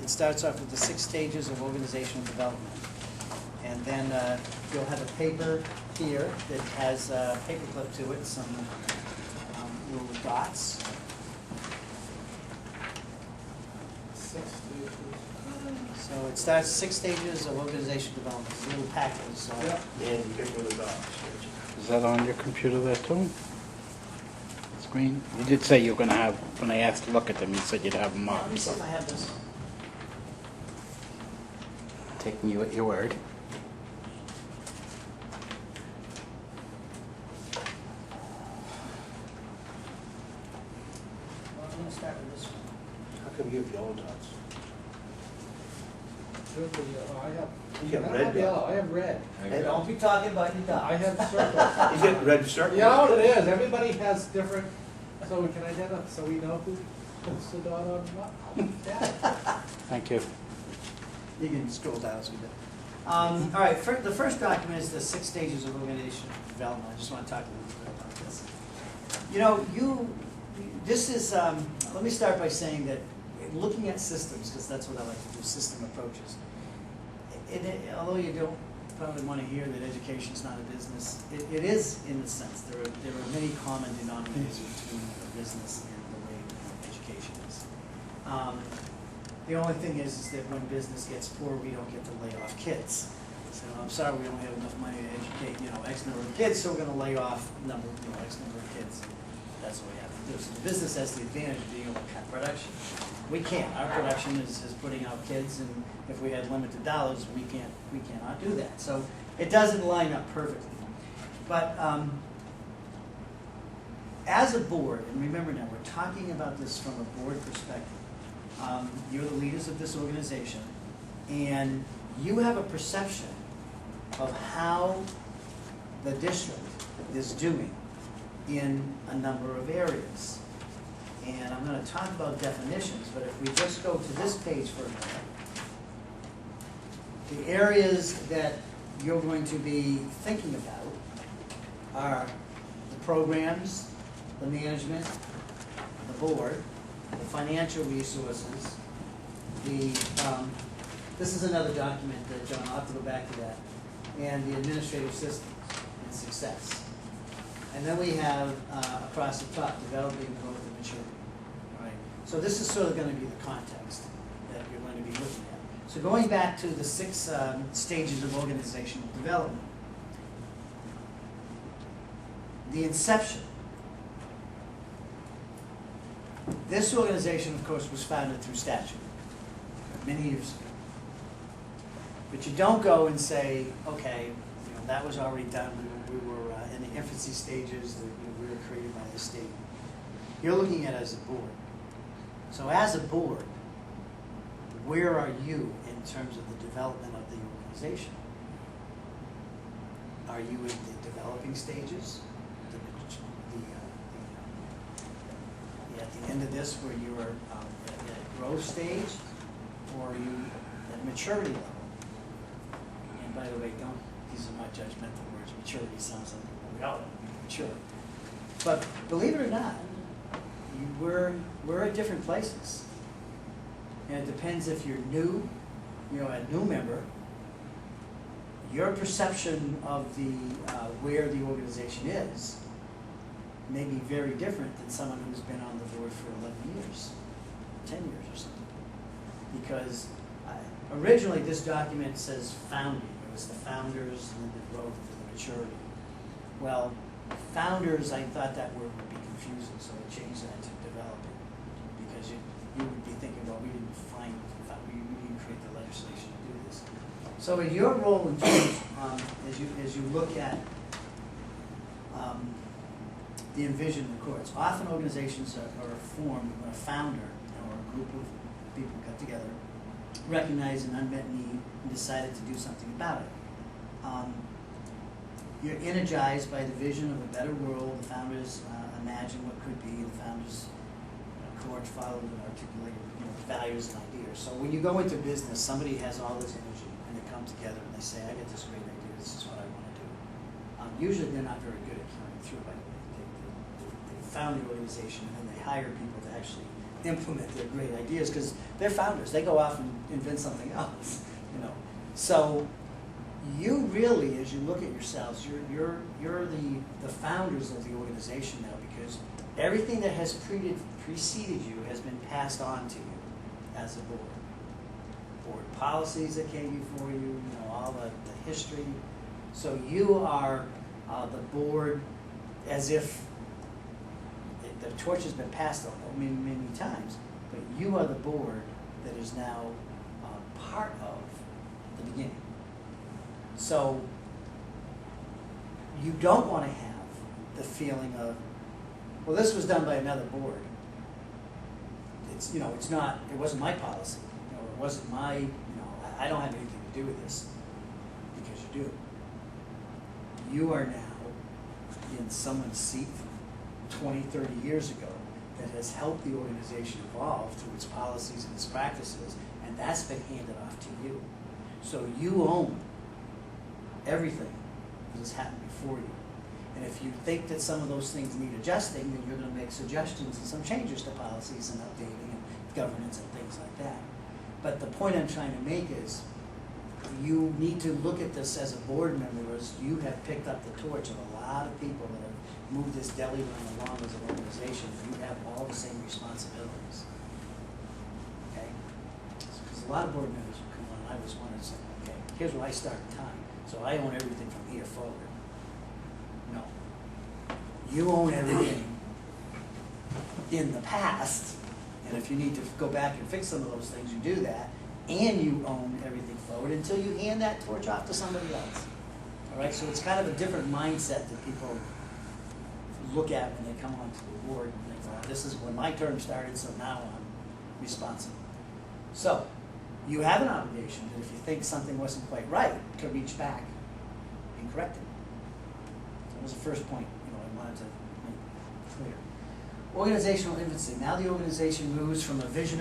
it starts off with the 6 stages of organizational development. And then you'll have a paper here that has a paperclip to it, some little dots. 6 stages. So it starts 6 stages of organizational development. It's a little package. So Yeah. And you pick one of the dots. Is that on your computer there too? Screen? You did say you were going to have, when I asked to look at them, you said you'd have them let up. me see if I have this. Taking you at your word. Well, I'm going to start with this one. How come you have yellow dots? I have. You got I don't red have yellow. dots. I have red. Hey, don't be talking about your dots. I have circles. You get red circles. You know what it is? Everybody has different, so we can identify, so we know who puts the dot on what. Yeah. Thank you. You can scroll down as we do. All right, the first document is the 6 stages of organizational development. I just want to talk a little bit about this. You know, this is, let me start by saying that looking at systems, because that's what I like to do, system approaches. Although you don't probably want to hear that education is not a business, it is in a sense. There are many common denominators between a business and the way education is. The only thing is that when business gets poor, we don't get to lay off kids. So I'm sorry, we don't have enough money to educate, X number of kids, so we're going to lay off X number of kids. That's what we have to do. So the business has the advantage of being able to cut production. We can't. Our production is putting out kids, and if we had limited dollars, we cannot do that. So it doesn't line up perfectly. But as a board, and remember now, we're talking about this from a board perspective. You're the leaders of this organization, and you have a perception of how the district is doing in a number of areas. And I'm going to talk about definitions, but if we just go to this page for a minute, the areas that you're going to be thinking about are the programs, the management, the board, the financial resources, this is another document that, John, I'll have to go back to that, and the administrative systems and success. And then we have, across the top, developing growth and maturity. All right? So this is sort of going to be the context that you're going to be looking at. So going back to the 6 stages of organizational development, the inception. This organization, of course, was founded through statute many years ago. But you don't go and say, okay, that was already done. We were in the infancy stages. We were created by the state. You're looking at it as a board. So as a board, where are you in terms of the development of the organization? Are you in the developing stages? At the end of this, where you are at a growth stage, or are you at maturity level? And by the way, these are not judgmental words. Maturity sounds like we all want to be mature. But believe it or not, we're at different places. And it depends if you're new, a new member. Your perception of where the organization is may be very different than someone who's been on the board for 11 years, 10 years or something. Because originally this document says founding. It was the founders and then the growth and the maturity. Well, founders, I thought that word would be confusing, so I changed that to developing. Because you would be thinking, well, we didn't create the legislation to do this. So in your role in terms, as you look at the envision of the courts, often organizations are formed when a founder or a group of people got together, recognized an unmet need, and decided to do something about it. You're energized by the vision of a better world. The founders imagine what could be. The founders courts followed and articulated values and ideas. So when you go into business, somebody has all this energy, and they come together and they say, I got this great idea. This is what I want to do. Usually they're not very good at carrying through, by the way. They found the organization, and then they hire people to actually implement their great ideas, because they're founders, they go off and invent something else, you know. So you really, as you look at yourselves, you're the founders of the organization now, because everything that has preceded you has been passed on to you as a board. Board policies that came before you, you know, all the history. So you are the board as if the torch has been passed on many, many times, but you are the board that is now part of the beginning. So you don't want to have the feeling of, well, this was done by another board. It's, you know, it's not, it wasn't my policy, you know, it wasn't my, you know, I don't have anything to do with this, because you do. You are now in someone's seat from 20, 30 years ago that has helped the organization evolve through its policies and its practices, and that's been handed off to you. So you own everything that has happened before you. And if you think that some of those things need adjusting, then you're going to make suggestions and some changes to policies and updating and governance and things like that. But the point I'm trying to make is you need to look at this as a board member, as you have picked up the torch of a lot of people that have moved this deli run along as an organization. You have all the same responsibilities. Okay? Because a lot of board members will come on, I was one and say, okay, here's where I start time, so I own everything from here forward. No. You own everything in the past, and if you need to go back and fix some of those things, you do that, and you own everything forward until you hand that torch off to somebody else. All right, so it's kind of a different mindset that people look at when they come onto the board and think, well, this is when my term started, so now I'm responsible. So you have an obligation that if you think something wasn't quite right, to reach back and correct it. That was the first point, you know, I wanted to make clear. Organizational infancy. Now the organization moves from a vision